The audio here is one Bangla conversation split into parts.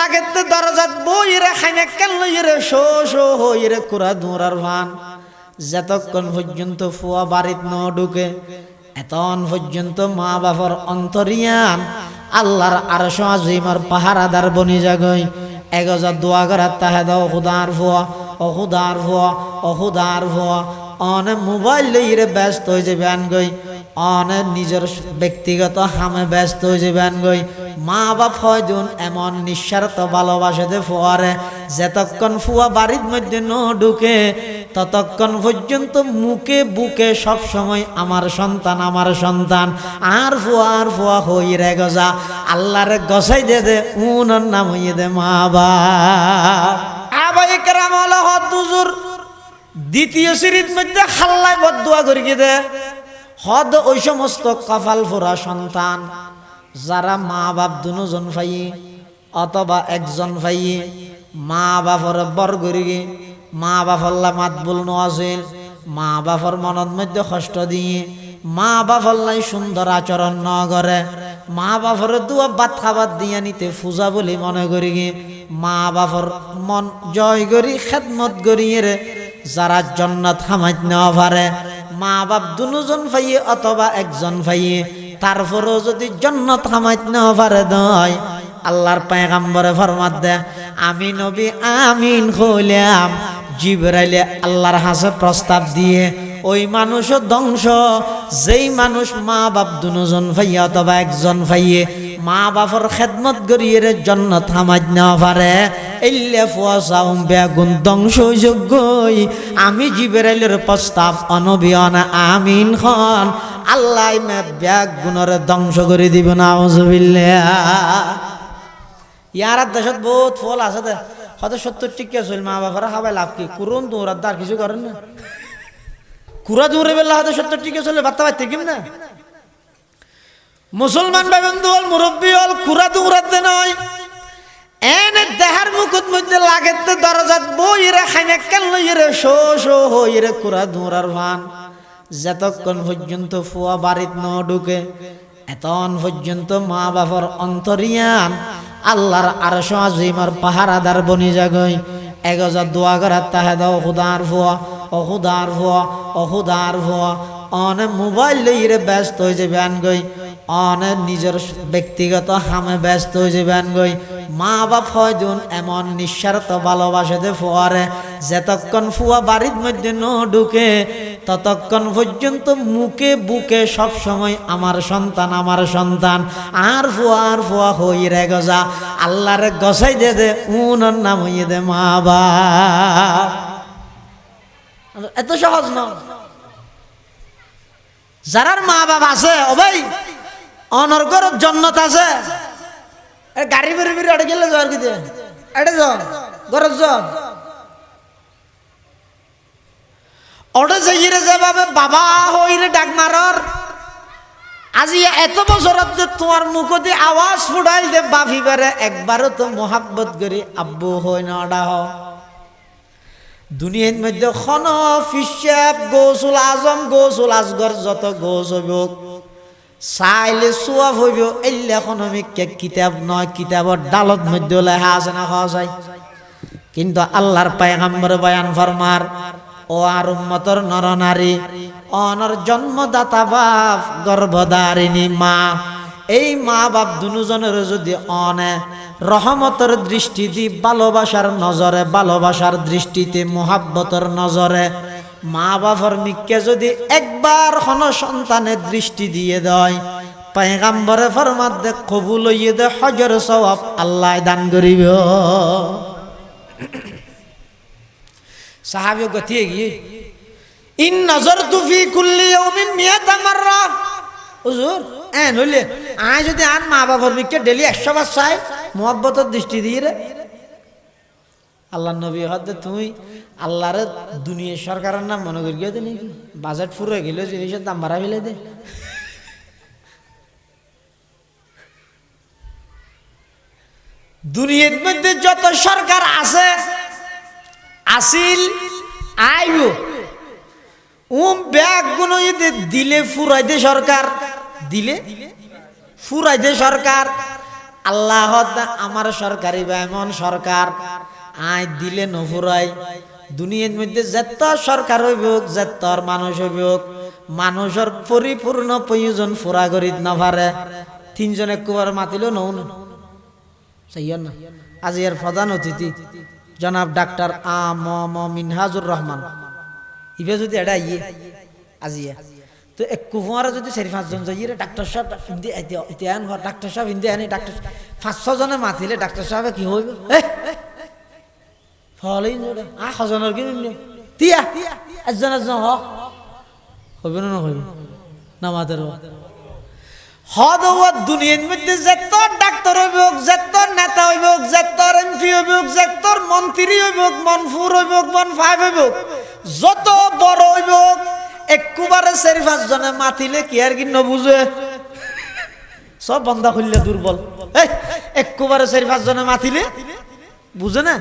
লাগেতে দরজাত বইরে খাইনে কেন লইরে শো শো হইরে কুরা দৌড়ার ভান যতক্ষণ পর্যন্ত ফুয়া বাড়িত ন ঢুকে এতন পর্যন্ত মা বাবার অন্তরিয়ান আল্লাহর আরশ আজিমের পাহারাদার বনি জাগই এগজা দোয়া করার তাহে দাও খুদার ফুয়া ও খুদার ফুয়া ও খুদার ফুয়া অনে মোবাইল লইরে ব্যস্ত হয়ে যাবে আনগই অনে নিজের ব্যক্তিগত হামে ব্যস্ত হয়ে যাবে আনগই মা বাপ হয়জন এমন নিঃস্বার্থ ভালোবাসাতে ফুয়ারে যতক্ষণ ফুয়া বাড়ির মধ্যে ন ঢুকে ততক্ষণ পর্যন্ত মুখে বুকে সব সময় আমার সন্তান আর ফুয়া হই রে গজা আল্লাহরে গসাই দে দে উনার নাম হইয়ে দে মা বাপ আবাই কেরাম হলো হদুজুর দ্বিতীয় সিরিজ মধ্যে খাল্লায় বদুয়া করি দে হদ ওই সমস্ত কপাল ফোরা সন্তান যারা মা বাপ দুজন ভাই অথবা একজন ভাই মা বাপর বর করি মা বাপল্লা মাত বল নজিল মা বাপর মনের মধ্যে কষ্ট দিয়ে মা বাপল্লাই সুন্দর আচরণ ন করে মা বাপর দুয়া ভাত খাবার দিয়ে নিতে পূজা বলে মনে করি মা বাপর মন জয় করি খেদমত করি রে যারা জান্নাত খামাইত নেওয়া পারে মা বাপ দুজন ভাইয়ে অথবা একজন ভাইয়ে তারপরেও যদি জান্নাত খামাইত নেওয়া পারে দয় আল্লাহর পয়গম্বরে ফরমাত দে আমি নবী আমিন কইলাম জিবরাইলে আল্লাহর হাসে প্রস্তাব দিয়ে ওই মানুষ ধ্বংস যেই মানুষ মা বাপ দুজন ভাইয়া অথবা একজন ভাইয়ে মা বাপর খেদমত করিয়ে জান্নাত খামাইত নেওয়া পারে এল্লে ফুয়াসাউম বেগুন ধ্বংস যোগ্যই আমি জিবরাইলের প্রস্তাব অনবিয়না আমিন খন আল্লাহ মে ব্যাগ গুণের ধ্বংস করে দিব না আউযুবিল্লাহ ইয়ার দেশত বহুত ফল আছে দে হয়তো 70 টিকা চল মা বাবারা খাবাই লাভ কি কুরুন দৌড়াত আর কিছু করেন না কুরা দৌড়ে বেলা হয়তো 70 টিকা চলে বার্তা পাইতে কিম না মুসলমান ভাই বন্ধু হল মুরব্বী হল কুরা দৌড়াতে নয় এনে দেহার মুকুট মধ্যে লাগেতে দরজাত বইরে খাইনে কেন লইরে শো শো হইরে কুরা দৌড়ার ভান যতক্ষণ পর্যন্ত ফুয়া বাড়িত ন ঢুকে এতন পর্যন্ত মা বাবার অন্তরিয়ান আল্লাহর আরশ আজিমের পাহারাদার বনি জাগই এগজা দোয়া করার তাহে দাও খুদার ফুয়া ও খুদার ফুয়া ও খুদার ফুয়া অনে মোবাইল লইরে ব্যস্ত হয়ে যাবে আনগই অনে নিজের ব্যক্তিগত হামে ব্যস্ত হয়ে যাবে আনগই মা বাপ হয়জন এমন নিঃস্বার্থ ভালোবাসাতে ফুয়ারে যতক্ষণ ফুয়া বাড়ির মধ্যে ন ঢুকে ততক্ষণ পর্যন্ত মুখে বুকে সব সময় আমার সন্তান আর ফুয়া হই রে গজা আল্লাহরে গসাই দে দে উনার নাম হইয়ে দে মা বাপ এত সহজ না যারার মা বাপ আছে ও ভাই অনর ঘরত জান্নাত আছে গাড়ি বেরি বেরি আড়ে গেলে যাওয়ার কি দে আড়ে যাও ঘরত যাও ওটা যাইরে যাবে বাবা হইরে ডাক মারর আজি এত বছর যে তোমার মুখতে আওয়াজ ফুটাইল দে বাফি বারে একবারও তো মোহাব্বত করি আব্বু হই না ওটা হ দুনিয়ার মধ্যে খন ফিসাব গৌসুল আজম গৌসুল আসগর যত গৌস হইব চাইলে চুয়াব হইব এলে এখন আমি কিতাব নয় কিতাবর ডালত মধ্যে লেখা আছে না খাওয়া যায় কিন্তু আল্লাহর পয়গম্বর বয়ান ফরমার ও আর উম্মতর নরনারী অনর জন্মদাতা বাপ গর্ভধারিণী মা এই মা বাপ দুজনের যদি অনে রহমতের দৃষ্টি দি ভালোবাসার নজরে ভালোবাসার দৃষ্টিতে মোহাব্বতের নজরে মা বাপর মিককে যদি একবার কোন সন্তানের দৃষ্টি দিয়ে দেয় পয়গম্বরে ফরমাত দে কবুল হইয়ে দে হজর সওয়াব আল্লাহ দান করিব সাহাবী গতিয়ে গিয়ে ইন নজরতু ফি কুল্লি ইয়াউমিন মিয়াতা মাররা হুজুর এন হইলে আয় যদি আন মা বাবার মিককে ডেলি 100 বার চাই মোহাব্বতের দৃষ্টি দিয়ে রে আল্লাহ নবী হতে তুমি আল্লাহর দুনিয়া সরকারের নাম মনে করি গিয়ে নাকি বাজেট ফুরে গেল জিনিসের দাম বাড়া ফেলে দে দুনিয়ার মধ্যে যত সরকার আছে আসিল আইবো ব্যাগ গুলো দিলে ফুরাই দে সরকার দিলে ফুরাই দে সরকার আল্লাহ আমার সরকারি বা এমন সরকার আয় দিলে নফুরাই দুনিয়ার মধ্যে যত সরকার হইব যত মানুষ হইব মানুষের পরিপূর্ণ প্রয়োজন পুরা করিত না পারে তিনজন একবার মাতিলেও নৌ না না আজ এর প্রধান অতিথি জনাব ডাক্তার মিনহাজুর রহমান ইবে যদি এটা ইয়ে আজিয়া তো এক কুমারে যদি 4-5 জন যাই ডাক্তার সাহেব ইন্ডিয়ান ডাক্তার সাহেব ইন্ডিয়ান ডাক্তার 5-6 জনে মাতিলে ডাক্তার সাহেব কি হইব ফলেই সজনের কি তিয়া একজন একজন হইব না হইব না মাতের হদ দুনিয়ার মধ্যে যত ডাক্তার হইব যত নেতা হইব যত এমপি হইব যত মন্ত্রী হইব মনফুর হইব মনফাইভ হইব যত বড় হইব একবারে 4-5 জনে মাতিলে কি আর কি নবুঝে সব বন্ধা খুললে দুর্বল একবারে 4-5 জনে মাতিলে বুঝে না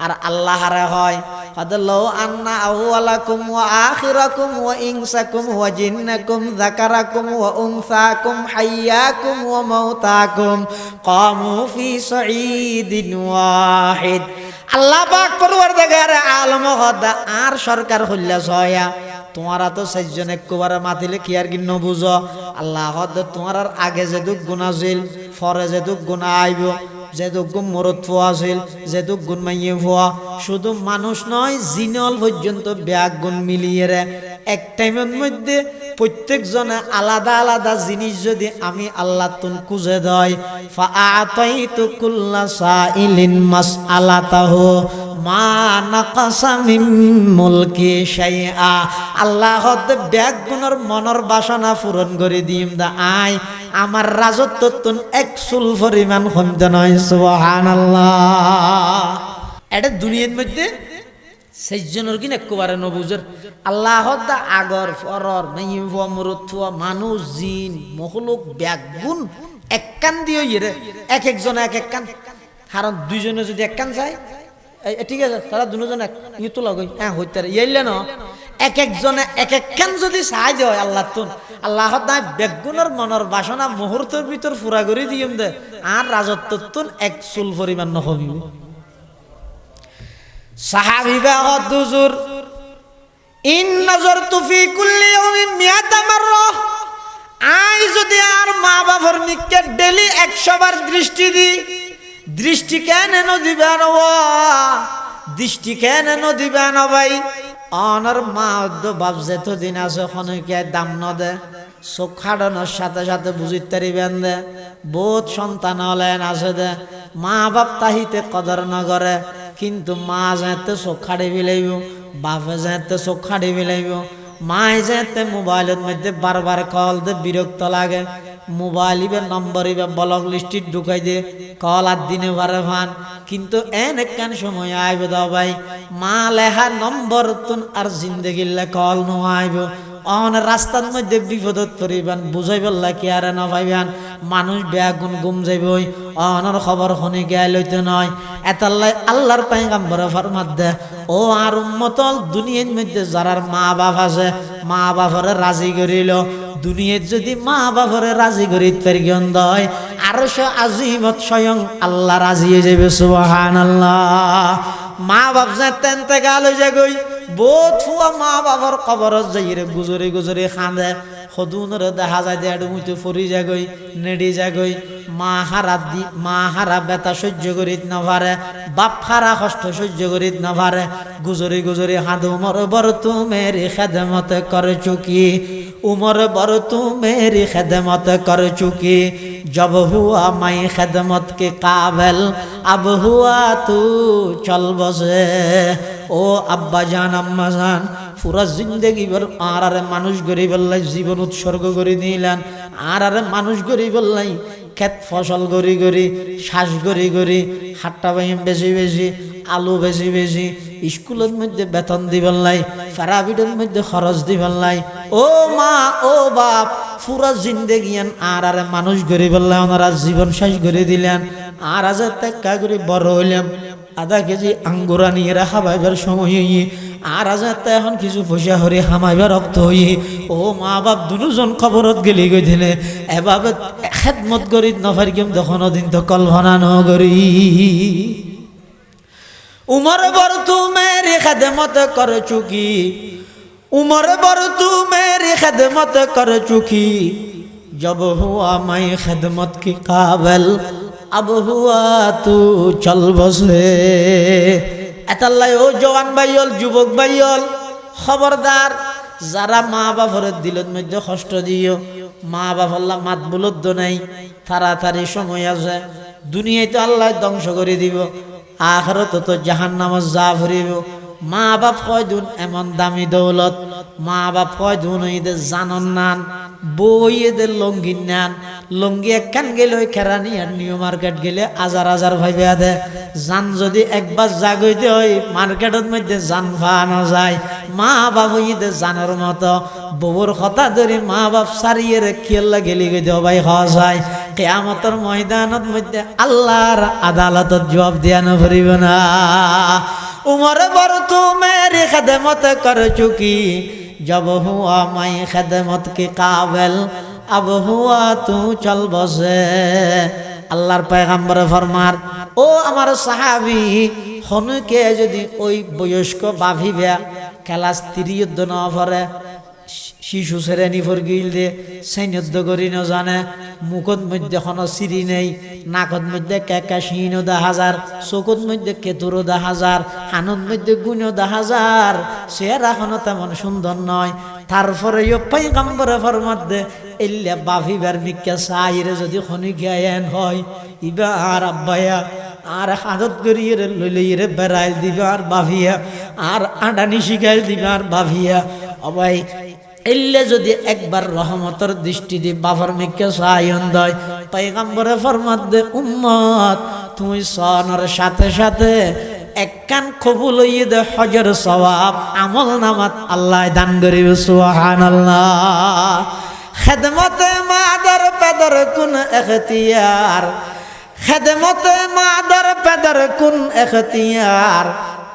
আর আল্লাহ হারে হয় হাদাল্লাহু আন্না আউওয়ালাকুম ওয়া আখিরাকুম ওয়া ইনসাকুম ওয়া জিন্নাকুম যাকারাকুম ওয়া উনসাকুম হাইয়াকুম ওয়া মাউতাকুম কামু ফি সাঈদিন ওয়াহিদ আল্লাহ পাক পরওয়ারদিগার আলম হদা আর সরকার হইলা ছয়া তোমারা তো 4 জন একবারে মাতিলে কি আর কি নবুঝো আল্লাহ হদা তোমার আগে যে দুঃখ গুনাহ ছিল পরে যে দুঃখ গুনাহ আইব যেদুগুণ মরদ ফোয়া ছিল যেদুগুণ মাইয়ে ফোয়া শুধু মানুষ নয় জিনল পর্যন্ত ব্যাগ গুণ মিলিয়ে রে এক টাইমের মধ্যে প্রত্যেক জনে আলাদা আলাদা জিনিস যদি আমি আল্লাহ তুন খুঁজে দেয় ফাআতাইতু কুল্লা সাইলিন মাসআলাতাহু মা নাকাসা মিন মুলকি শাইআ আল্লাহ হতে ব্যাগ গুণর মনের বাসনা পূরণ করে দিম দা আয় আমার রাজত্ব তুন এক চুল পরিমাণ কমতে নয় সুবহানাল্লাহ এটা দুনিয়ার মধ্যে 6 জনের কিনা একবারে নবুজের আল্লাহ দা আগর ফরর মাইয়ুব মরুতুয়া মানুষ জিন মখলুক ব্যাগুন এক কান দিয়ে ইরে এক একজন এক এক কান কারণ দুইজনে যদি এক কান যায় ঠিক আছে তারা দুজন এক ই তো লাগই হ্যাঁ হইতে ইয়েলে না এক একজনে এক এক কান যদি সাহায্য হয় আল্লাহ তুন আল্লাহ দা ব্যাগুনের মনের বাসনা মুহূর্তের ভিতর পুরা করে দিম দে আর রাজত্ব তুন এক চুল পরিমাণ নহবিব সাহাবীরা হুজুর ইন নাযারতু ফি কুল্লি ইয়াউমিন মিয়াতা মাররা আই যদি আর মা বাবার নিকে ডেলি 100 বার দৃষ্টি দি দৃষ্টি কেন নদিবা না দৃষ্টি কেন নদিবা না ভাই অনর মা দ বাপ যেত দিন আছে খনকে দাম ন দে চোখ খাড়ানোর সাথে সাথে বুঝিতে পারিবেন দে বহুত সন্তান হলেন আছে দে মা বাপ তাহিতে কদর ন করে কিন্তু মা যেতে চোখ খাড়ি বিলাইব বাপে যেতে চোখ খাড়ি বিলাইব মায় যেতে মোবাইলের মধ্যে বারবার কল দে বিরক্ত লাগে মোবাইল ইবে নম্বর ইবে ব্লক লিস্টিত ঢুকাই দে কল আর দিনে বারে ফান কিন্তু এন একখান সময় আইবে দাও ভাই মা লেহা নম্বর তুন আর জিন্দগিল্লে কল নো আইব অন রাস্তার মধ্যে বিপদত পড়িবেন বুঝাইবেন কি আর না ভাইবেন মানুষ বেগুন গুম যাইবই অনর খবর শুনি গিয়া লইতে নয় এতাল্লাই আল্লাহর পয়গম্বরে ফরমাত দে ও আর উম্মতল দুনিয়ার মধ্যে যারার মা বাপ আছে মা বাপরে রাজি করিল দুনিয়ার যদি মা বাপরে রাজি করিতে পারিগন দয় আরশ আজিমত স্বয়ং আল্লাহ রাজি হয়ে যাবে সুবহানাল্লাহ মা বাপ যেতে গাল হয়ে যাগই বহুত ফুয়া মা বাবার কবরত যাইরে গুজরে গুজরে খাঁদে সদুনরে দেখা যায় দেড় মুইতে ফরি যাগই নেড়ি যাগই মা হারা বেতা সহ্য করিত না পারে বাপ হারা কষ্ট সহ্য করিত না পারে গুজরে গুজরে হাঁদ উমর বড় তুমেরি খেদমত করে চুকি উমর বড় তুমেরি খেদমত করে চুকি जब हुआ मैं खदमत के काबिल अब हुआ तू चल बसे ও আব্বা জান আম্মা জান পুরা জিন্দগি ভর আর মানুষ গরিব আল্লাহ জীবন উৎসর্গ করে দিলেন আর মানুষ গরিব আল্লাহ ক্ষেত ফসল গরি গরি শ্বাস গরি গরি হাট্টা বাইম বেশি বেশি আলু বেশি বেশি স্কুলের মধ্যে বেতন দিবেন লাই প্রাইভেটের মধ্যে খরচ দিবেন লাই ও মা ও বাপ পুরা জিন্দগিয়ান আর মানুষ গরিব আল্লাহ ওনারা জীবন শেষ করে দিলেন আর আজ টেক্কা করে বড় হইলাম আধা কেজি আঙ্গুরা নিয়ে রাখা ভাইবার সময় আর আজ এখন কিছু পয়সা হরে হামাইবার রক্ত হই ও মা বাপ দুজন খবরত গেলি গই দিলে এভাবে খেদমত করি নফার কেম তখন দিন তো কল্পনা নগরী উমর বর তু মেরি খেদমত কর চুকি उमर बर तू मेरी खिदमत कर चुकी जब हुआ मैं खिदमत की काबिल अब हुआ तू चल बसे एतल्लाई ओ जवान भाइयल যুবক ভাইयल खबरदार যারা মা বাবার দিলত মধ্যে কষ্ট দিও মা বাবাল্লা মাত বুলদ্দ নাই তাড়াতাড়ি সময় আছে দুনিয়ায় তো আল্লাহ ধ্বংস করে দিব আখিরাতে তো জাহান্নামে যা ভরিব মা বাপ কয়দিন এমন দামি দৌলত মা বাপ কয়দিন এদের জানন নান বই এদের লঙ্গি নান লঙ্গি একখান গেলে ওই খেরানি আর নিউ মার্কেট গেলে হাজার হাজার ভাইবে দে জান যদি একবার জাগইতে হয় মার্কেটের মধ্যে জান পাওয়া যায় মা বাপ এদের জানার মতো বউর কথা ধরে মা বাপ সারিয়ে খেয়াল্লা গেলি গই দেওয়া ভাই খাওয়া যায় কিয়ামতের ময়দানত মধ্যে আল্লাহর আদালতত জবাব দিয়া না পারিব না उमर बर तू मेरी खिदमत कर चुकी जब हुआ मैं खिदमत के काबिल अब हुआ तू चल बसे আল্লাহর পয়গম্বর ফরমার ও আমার সাহাবী হনুকে যদি ওই বয়স্ক বাভিবা ক্লাস 3 যুদ্ধ না পড়ে শিশু শ্রেণী ফরগিল দে সৈন্যদ্য করি না জানে মুখত মধ্যে কোনো সিঁড়ি নেই নাকত মধ্যে কেকা শিনো 10,000 চোখত মধ্যে কেতুরো 10,000 হানত মধ্যে গুণো 10,000 চেহারা এখনো তেমন সুন্দর নয় তারপরে পয়গম্বরে ফরমাত দে ইল্লা বাভিবার মিক্কা সাইরে যদি খনিকায়ন হয় ইবা আর আব্বায়া আর হাজত করিয়ে লইলে বেড়াইল দিবা আর বাভিয়া আর আডানি শিখাইল দিবা আর বাভিয়া অবাই এলে যদি একবার রহমতের দৃষ্টি দি বাবার মিকে সায়ন দেয় পয়গম্বরে ফরমাত দে উম্মত তুমি সনর সাথে সাথে একখান কবুল হইয়ে দে হজর সওয়াব আমল নামাত আল্লাহ দান করিবে সুবহানাল্লাহ খেদমতে মাদার পেদর কুন এখতিয়ার খেদমতে মাদার পেদর কুন এখতিয়ার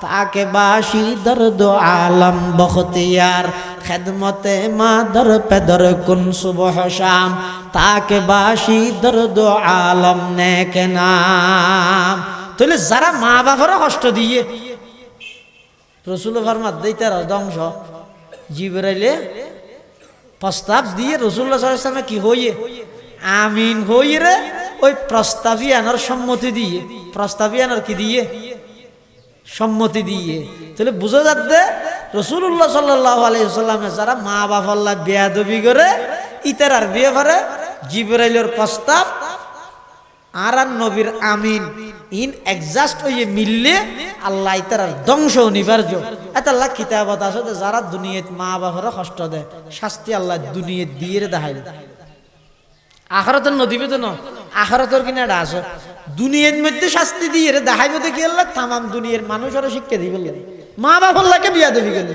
তাকে বাসি দর্দ আলম বখতিয়ার খেদমতে মাদার পেদর কুন সুবহ শাম তাকে বাসি দর্দ আলম নেক নাম তাহলে যারা মা বাবার কষ্ট দিয়ে রসুল ফরমাত দেইতার ধ্বংস জিবরাইলে প্রস্তাব দিয়ে রাসূলুল্লাহ সাল্লাল্লাহু আলাইহি ওয়াসাল্লাম কি হইয়ে আমিন হইয়ে রে ওই প্রস্তাবই আনার সম্মতি দিয়ে প্রস্তাবই আনার কি দিয়ে সম্মতি দিয়ে তাহলে বুঝা যাচ্ছে রাসূলুল্লাহ সাল্লাল্লাহু আলাইহি ওয়াসাল্লামে যারা মা বাবা বেয়াদবি করে ইতারার বিয়ে করে জিবরাইলের প্রস্তাব আর নবীর আমিন ইন এক্সাক্ট হইয়ে মিললে আল্লাহ ইতারার ধ্বংস অনিবার্য এটা আল্লাহ কিতাবত আছে যারা দুনিয়াত মা বাবার কষ্ট দেয় শাস্তি আল্লাহ দুনিয়াত দিয়ে দেখাইল আখিরাতের নদীবে তো না আখিরাতের কিনাটা আছে দুনিয়ার মধ্যে শাস্তি দিয়ে দেখাইবে দেখি আল্লাহ তামাম দুনিয়ার মানুষের শিক্ষা দিবে মা বাবার লাগে বিয়া দেবি গেল